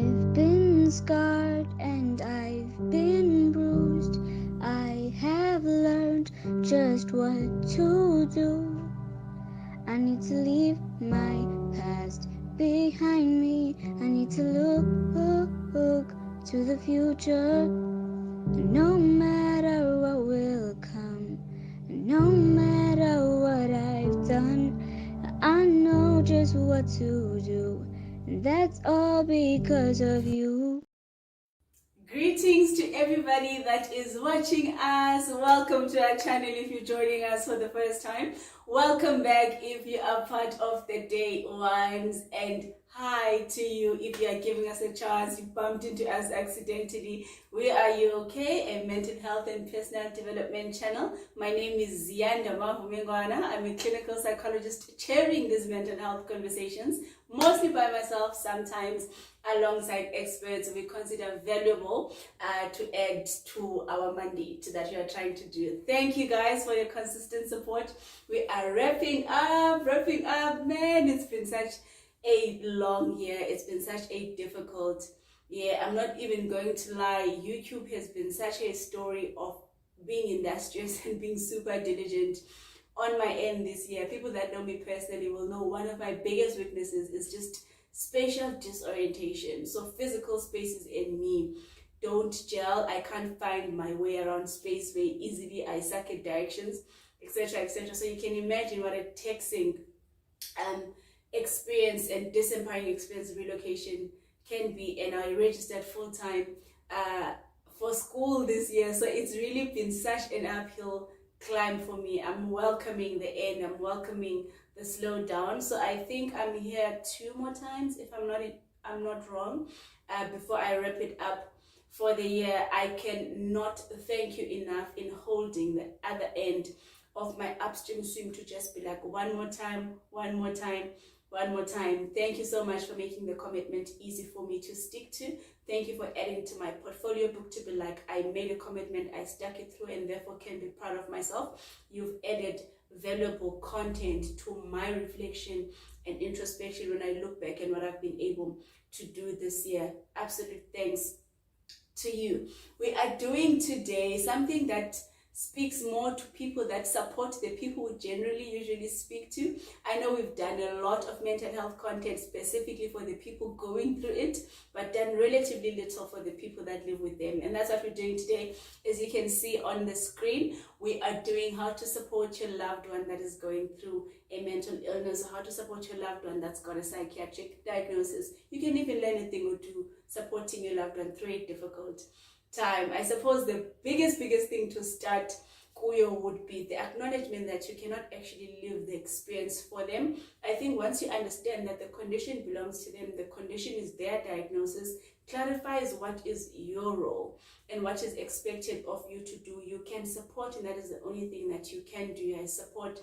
I've been scarred and I've been bruised. I have learned just what to do. I need to leave my past behind me. I need to look to the future. No matter what will come, no matter what I've done, I know just what to do. And that's all because of you. Greetings to everybody that is watching us. Welcome to our channel if you're joining us for the first time. Welcome back if you are part of the day ones. And hi to you if you are giving us a chance. You bumped into us accidentally. We are You Okay? A mental health and personal development channel. My name is Ziyanda Mahumengwana. I'm a clinical psychologist chairing these mental health conversations, mostly by myself, sometimes alongside experts we consider valuable to add to our mandate that we are trying to do. Thank you guys for your consistent support. We are wrapping up, man. It's been such a long year. It's been such a difficult year. I'm not even going to lie. YouTube has been such a story of being industrious and being super diligent on my end this year. People that know me personally will know one of my biggest weaknesses is just spatial disorientation. So physical spaces in me don't gel. I can't find my way around space very easily. I suck at directions, etc., etc. So you can imagine what a taxing experience and disempowering experience relocation can be. And I registered full-time for school this year, so it's really been such an uphill climb for me. I'm welcoming the end. I'm welcoming the slowdown. So I think I'm here 2 more times, if I'm not wrong, before I wrap it up for the year. I cannot thank you enough in holding the other end of my upstream swim to just be like, one more time, one more time, one more time. Thank you so much for making the commitment easy for me to stick to. Thank you for adding to my portfolio book to be like, I made a commitment, I stuck it through, and therefore can be proud of myself. You've added valuable content to my reflection and introspection when I look back and what I've been able to do this year. Absolute thanks to you. We are doing today something that speaks more to people that support the people we generally usually speak to. I know we've done a lot of mental health content specifically for the people going through it, but done relatively little for the people that live with them. And that's what we're doing today. As you can see on the screen, we are doing how to support your loved one that is going through a mental illness, or how to support your loved one that's got a psychiatric diagnosis. You can even learn a thing or two supporting your loved one through a difficult time. I suppose the biggest thing to start Kuyo would be the acknowledgement that you cannot actually live the experience for them. I think once you understand that the condition belongs to them, the condition is their diagnosis, clarifies what is your role and what is expected of you to do. You can support, and that is the only thing that you can do. I support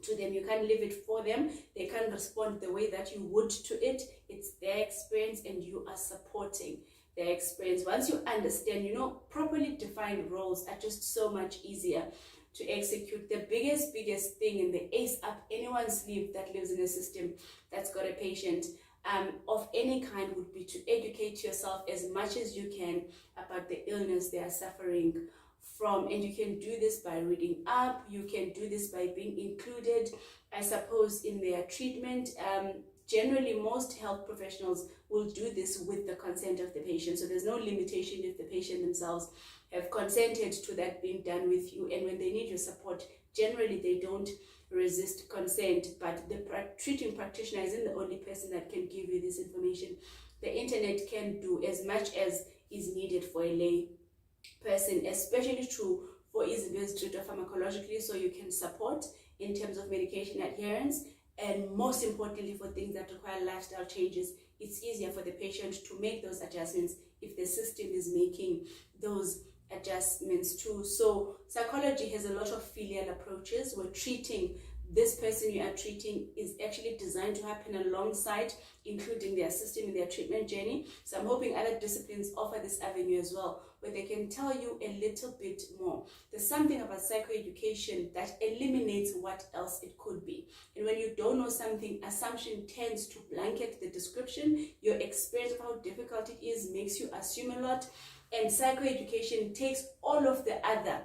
to them. You can't live it for them. They can't respond the way that you would to it. It's their experience and you are supporting their experience. Once you understand, properly defined roles are just so much easier to execute. The biggest thing in the ace up anyone's sleeve that lives in a system that's got a patient of any kind would be to educate yourself as much as you can about the illness they are suffering from. And you can do this by reading up. You can do this by being included, I suppose, in their treatment. Generally, most health professionals will do this with the consent of the patient. So there's no limitation if the patient themselves have consented to that being done with you. And when they need your support, generally they don't resist consent. But the treating practitioner isn't the only person that can give you this information. The internet can do as much as is needed for a lay person, especially true for easy-based treated pharmacologically, so you can support in terms of medication adherence. And most importantly, for things that require lifestyle changes, it's easier for the patient to make those adjustments if the system is making those adjustments too. So psychology has a lot of filial approaches. We're treating this person you are treating is actually designed to happen alongside, including their system in their treatment journey. So I'm hoping other disciplines offer this avenue as well, where they can tell you a little bit more. There's something about psychoeducation that eliminates what else it could be. And when you don't know something, assumption tends to blanket the description. Your experience of how difficult it is makes you assume a lot. And psychoeducation takes all of the other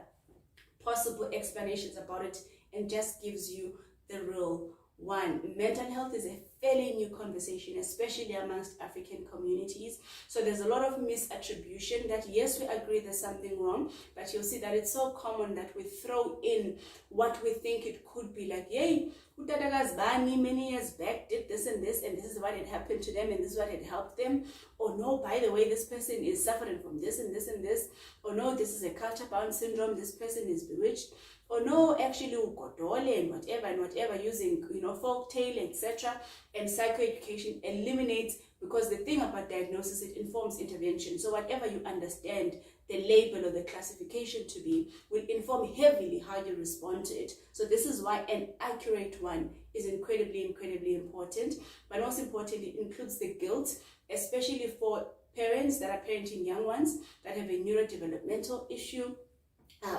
possible explanations about it and just gives you the real one. Mental health is a fairly new conversation, especially amongst African communities. So there's a lot of misattribution that, yes, we agree there's something wrong, but you'll see that it's so common that we throw in what we think it could be. Like, yay, Utadagas Bani many years back did this, and this is what had happened to them, and this is what had helped them. Or no, by the way, this person is suffering from this and this and this. Or no, this is a culture-bound syndrome, this person is bewitched. Or no, actually ugodole and whatever, using folk tale, etc. And psychoeducation eliminates, because the thing about diagnosis, it informs intervention. So whatever you understand the label or the classification to be will inform heavily how you respond to it. So this is why an accurate one is incredibly important. But most importantly, it includes the guilt, especially for parents that are parenting young ones that have a neurodevelopmental issue,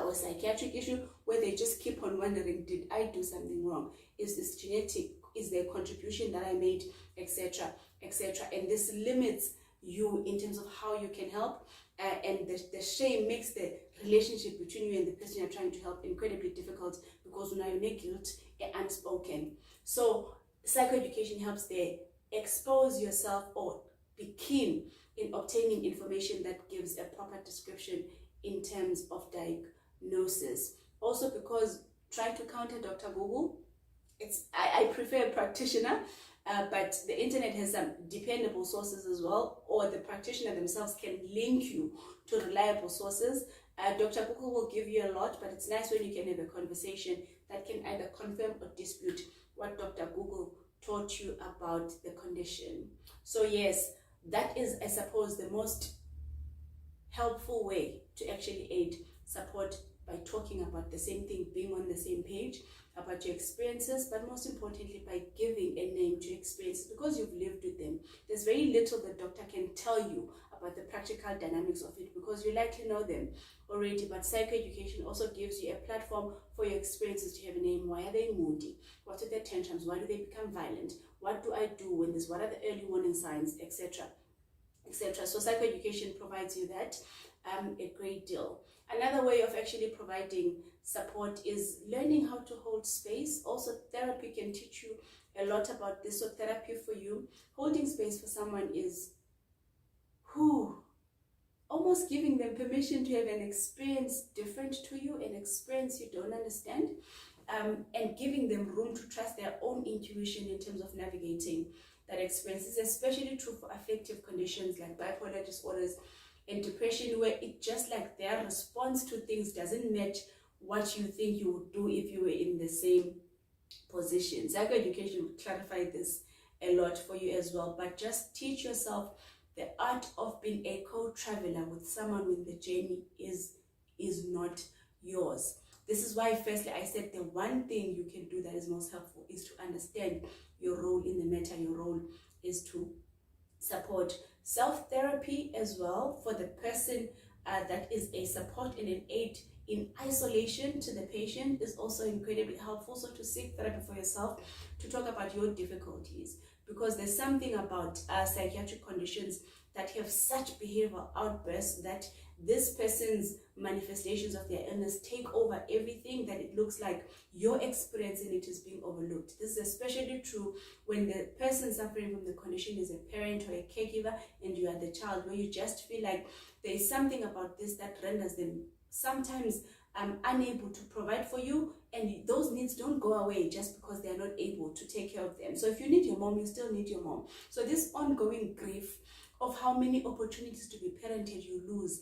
or psychiatric issue, where they just keep on wondering, did I do something wrong? Is this genetic? Is there a contribution that I made, etc., etc.? And this limits you in terms of how you can help, and the shame makes the relationship between you and the person you're trying to help incredibly difficult, because now you make guilt unspoken. So psychoeducation helps there expose yourself or be keen in obtaining information that gives a proper description in terms of diagnosis. Also, because trying to counter Dr. Google, I prefer a practitioner, but the internet has some dependable sources as well, or the practitioner themselves can link you to reliable sources. Dr. Google will give you a lot, but it's nice when you can have a conversation that can either confirm or dispute what Dr. Google taught you about the condition. So yes, that is, I suppose, the most helpful way to actually aid support, by talking about the same thing, being on the same page about your experiences, but most importantly by giving a name to experiences, because you've lived with them. There's very little the doctor can tell you about the practical dynamics of it, because you likely know them already. But psychoeducation also gives you a platform for your experiences to have a name. Why are they moody? What are their tantrums? Why do they become violent? What do I do when this? What are the early warning signs, etc., etc.? So psychoeducation provides you that a great deal. Another way of actually providing support is learning how to hold space. Also, therapy can teach you a lot about this. So therapy for you, holding space for someone, is almost giving them permission to have an experience different to you, an experience you don't understand, and giving them room to trust their own intuition in terms of navigating that experience. This is especially true for affective conditions like bipolar disorders and depression, where it just like their response to things doesn't match what you think you would do if you were in the same position. Psychoeducation will clarify this a lot for you as well, but just teach yourself the art of being a co-traveler with someone when the journey is not yours. This is why firstly I said the one thing you can do that is most helpful is to understand your role in the matter. Your role is to support. Self-therapy as well for the person that is a support and an aid in isolation to the patient is also incredibly helpful. So to seek therapy for yourself, to talk about your difficulties, because there's something about psychiatric conditions that have such behavioral outbursts that this person's manifestations of their illness take over everything, that it looks like your experience in it is being overlooked. This is especially true when the person suffering from the condition is a parent or a caregiver and you are the child, where you just feel like there is something about this that renders them sometimes unable to provide for you, and those needs don't go away just because they are not able to take care of them. So if you need your mom, you still need your mom. So this ongoing grief of how many opportunities to be parented you lose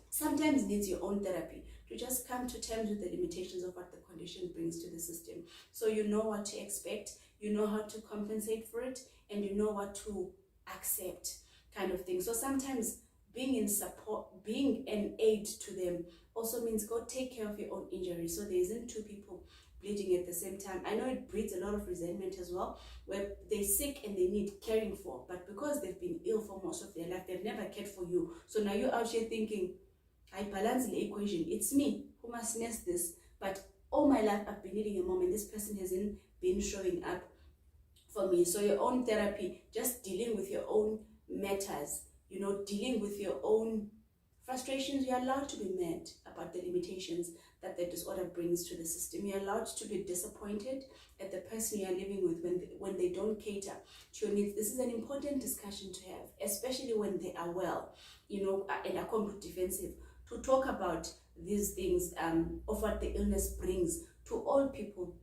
sometimes needs your own therapy to just come to terms with the limitations of what the condition brings to the system. So you know what to expect, you know how to compensate for it, and you know what to accept, kind of thing. So sometimes being in support, being an aid to them also means go take care of your own injury, so there isn't two people bleeding at the same time. I know it breeds a lot of resentment as well, where they're sick and they need caring for, but because they've been ill for most of their life, they've never cared for you. So now you're out here thinking, I balance the equation. It's me who must nurse this, but all my life I've been needing a mom and this person hasn't been showing up for me. So your own therapy, just dealing with your own matters, dealing with your own frustrations. You're allowed to be mad about the limitations that the disorder brings to the system. You're allowed to be disappointed at the person you are living with when they don't cater to your needs. This is an important discussion to have, especially when they are well, and are completely defensive, to talk about these things of what the illness brings to all people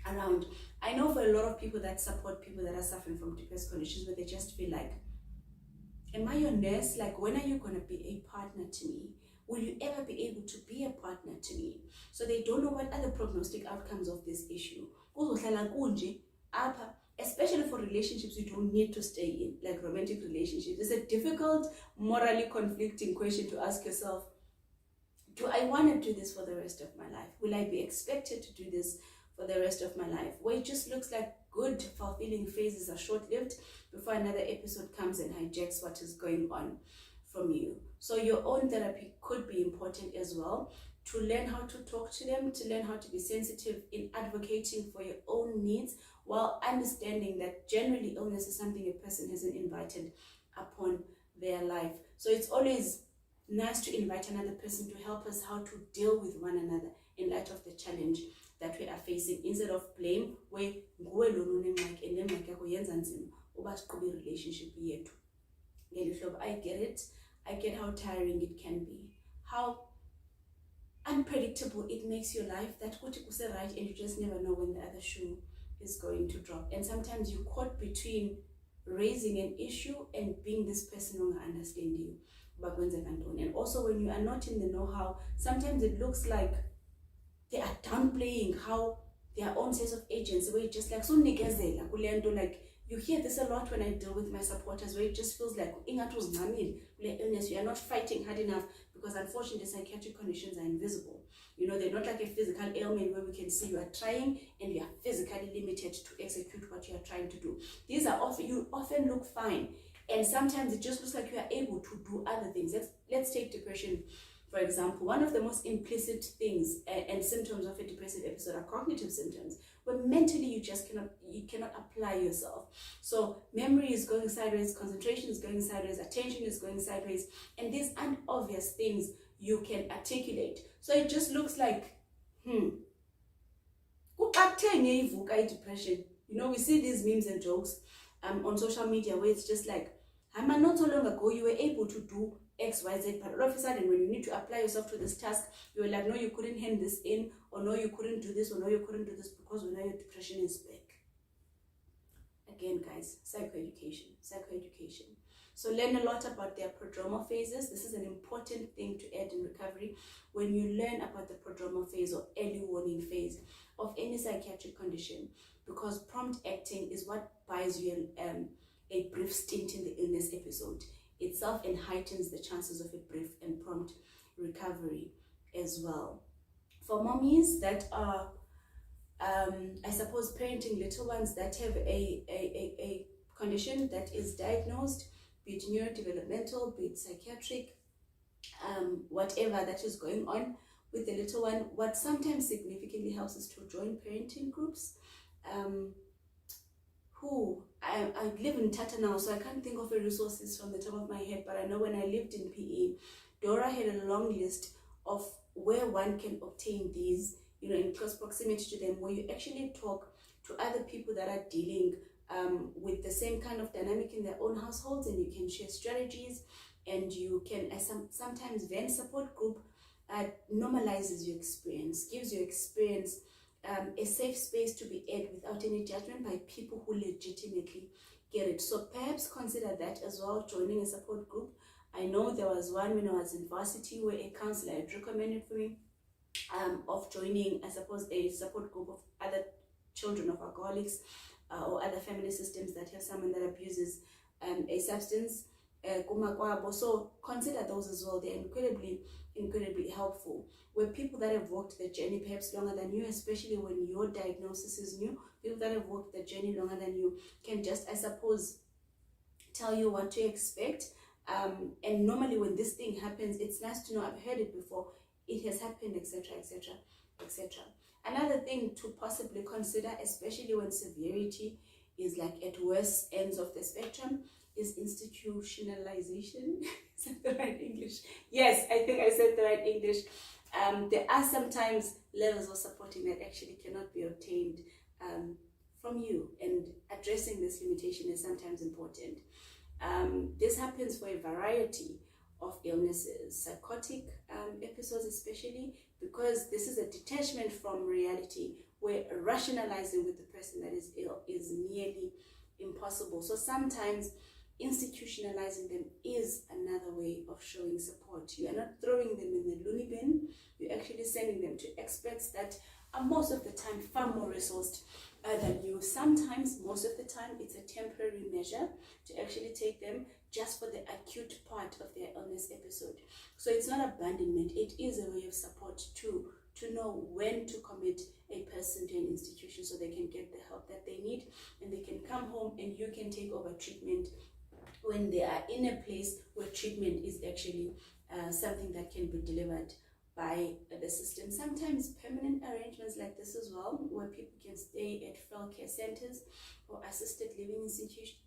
around. I know for a lot of people that support people that are suffering from depressed conditions, where they just feel like, am I your nurse? Like, when are you going to be a partner to me? Will you ever be able to be a partner to me? So they don't know what are the prognostic outcomes of this issue. Especially for relationships you don't need to stay in, like romantic relationships. It's a difficult, morally conflicting question to ask yourself. Do I want to do this for the rest of my life? Will I be expected to do this for the rest of my life? Where it just looks like good, fulfilling phases are short-lived before another episode comes and hijacks what is going on from you. So your own therapy could be important as well, to learn how to talk to them, to learn how to be sensitive in advocating for your own needs, while understanding that generally illness is something a person hasn't invited upon their life. So it's always nice to invite another person to help us how to deal with one another in light of the challenge that we are facing, instead of blame, where nguwe lo unengxaki and lengxaki yakho yenza nzima uba siqhube relationship yethu. I get it. I get how tiring it can be, how unpredictable it makes your life, that kuti kuse right and you just never know when the other shoe is going to drop. And sometimes you're caught between raising an issue and being this person who will understand you. And also, when you are not in the know-how, sometimes it looks like they are downplaying how their own sense of agency, where it just like so nikezela kulento. Like, you hear this a lot when I deal with my supporters, where it just feels like illness, you are not fighting hard enough, because unfortunately psychiatric conditions are invisible. They're not like a physical ailment where we can see you are trying and you are physically limited to execute what you are trying to do. These are often, you often look fine, and sometimes it just looks like you are able to do other things. Let's take depression, for example. One of the most implicit things and symptoms of a depressive episode are cognitive symptoms, where mentally you cannot apply yourself. So memory is going sideways, concentration is going sideways, attention is going sideways, and these aren't obvious things you can articulate. So it just looks like, depression. We see these memes and jokes on social media, where it's just like, not so long ago you were able to do X, Y, Z, but all of a sudden when you need to apply yourself to this task, you're like, no, you couldn't hand this in, or no, you couldn't do this, or no, you couldn't do this, because we know your depression is back. Again, guys, psychoeducation. So learn a lot about their prodromal phases. This is an important thing to add in recovery. When you learn about the prodromal phase or early warning phase of any psychiatric condition, because prompt acting is what buys you a brief stint in the illness episode itself, and heightens the chances of a brief and prompt recovery as well. For mommies that are, I suppose, parenting little ones that have a condition that is diagnosed, be it neurodevelopmental, be it psychiatric, whatever that is going on with the little one, what sometimes significantly helps is to join parenting groups. I live in Tata now, so I can't think of the resources from the top of my head, but I know when I lived in PE, Dora had a long list of where one can obtain these, in close proximity to them, where you actually talk to other people that are dealing with the same kind of dynamic in their own households, and you can share strategies, and you can, sometimes vent support group normalizes your experience, gives your experience a safe space to be aired without any judgment by people who legitimately get it. So perhaps consider that as well, joining a support group. I know there was one when I was in varsity where a counselor had recommended for me of joining, I suppose, a support group of other children of alcoholics or other family systems that have someone that abuses a substance. So consider those as well. They're incredibly helpful. Where people that have walked the journey perhaps longer than you, especially when your diagnosis is new, people that have walked the journey longer than you can just, I suppose, tell you what to expect. And normally when this thing happens, it's nice to know I've heard it before, it has happened, etc., etc., etc. Another thing to possibly consider, especially when severity is like at worst ends of the spectrum, is institutionalization. Is that the right English? Yes, I think I said the right English. There are sometimes levels of supporting that actually cannot be obtained from you, and addressing this limitation is sometimes important. This happens for a variety of illnesses, psychotic episodes especially, because this is a detachment from reality where rationalizing with the person that is ill is nearly impossible. So sometimes institutionalizing them is another way of showing support. You are not throwing them in the loony bin, you're actually sending them to experts that are most of the time far more resourced than you. Sometimes, most of the time, it's a temporary measure to actually take them just for the acute part of their illness episode. So it's not abandonment, it is a way of support too, to know when to commit a person to an institution so they can get the help that they need, and they can come home and you can take over treatment when they are in a place where treatment is actually something that can be delivered by the system. Sometimes permanent arrangements like this as well, where people can stay at frail care centers or assisted living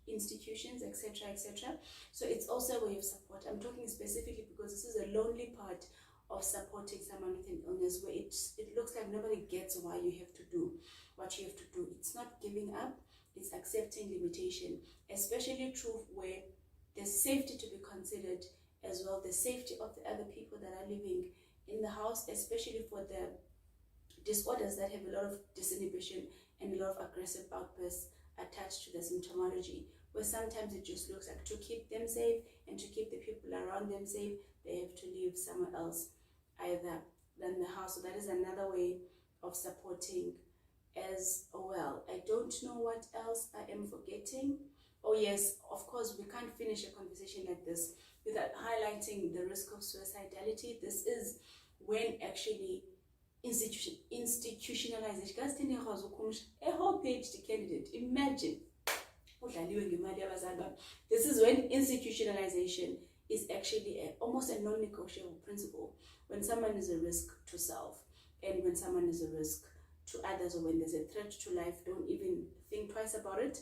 institutions, etc., etc. So it's also a way of support. I'm talking specifically because this is a lonely part of supporting someone with an illness, where it looks like nobody gets why you have to do what you have to do. It's not giving up, it's accepting limitation, especially true where there's safety to be considered as well, the safety of the other people that are living in the house, especially for the disorders that have a lot of disinhibition and a lot of aggressive outbursts attached to the symptomology, where sometimes it just looks like to keep them safe and to keep the people around them safe, they have to live somewhere else either than the house. So that is another way of supporting as well. I don't know what else I am forgetting. Oh yes, of course, we can't finish a conversation like this without highlighting the risk of suicidality. This is when actually institutionalization. A whole PhD candidate, imagine. This is when institutionalization is actually almost a non-negotiable principle. When someone is a risk to self, and when someone is a risk to others, or when there's a threat to life, don't even think twice about it.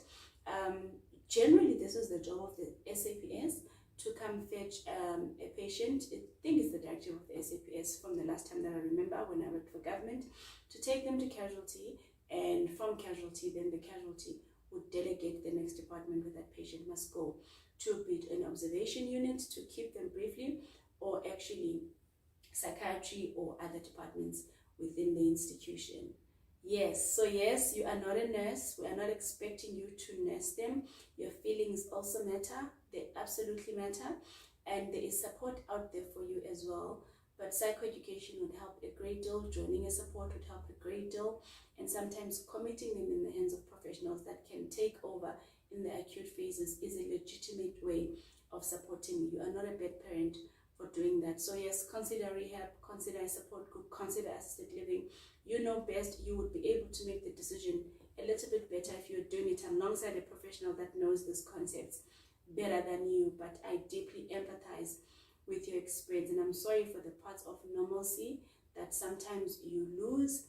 Generally, this is the job of the SAPS to come fetch a patient. I think it's the directive of the SAPS from the last time that I remember when I worked for government, to take them to casualty, and from casualty, then the casualty would delegate the next department where that patient must go, to be an observation unit to keep them briefly, or actually psychiatry or other departments within the institution. Yes, so yes, you are not a nurse. We are not expecting you to nurse them. Your feelings also matter. They absolutely matter. And there is support out there for you as well. But psychoeducation would help a great deal. Joining a support would help a great deal. And sometimes committing them in the hands of professionals that can take over in the acute phases is a legitimate way of supporting you. You are not a bad parent for doing that. So yes, consider rehab, consider a support group, consider assisted living. You know best. You would be able to make the decision a little bit better if you're doing it alongside a professional that knows these concepts better than you. But I deeply empathize with your experience, and I'm sorry for the parts of normalcy that sometimes you lose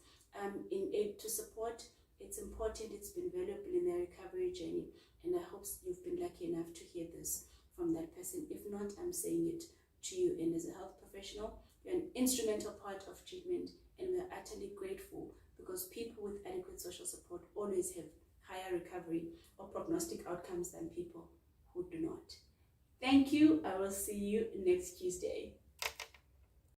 in aid to support. It's important, it's been valuable in their recovery journey, and I hope you've been lucky enough to hear this from that person. If not, I'm saying it to you, and as a health professional, you're an instrumental part of treatment, and we're utterly grateful, because people with adequate social support always have higher recovery or prognostic outcomes than people who do not. Thank you. I will see you next Tuesday.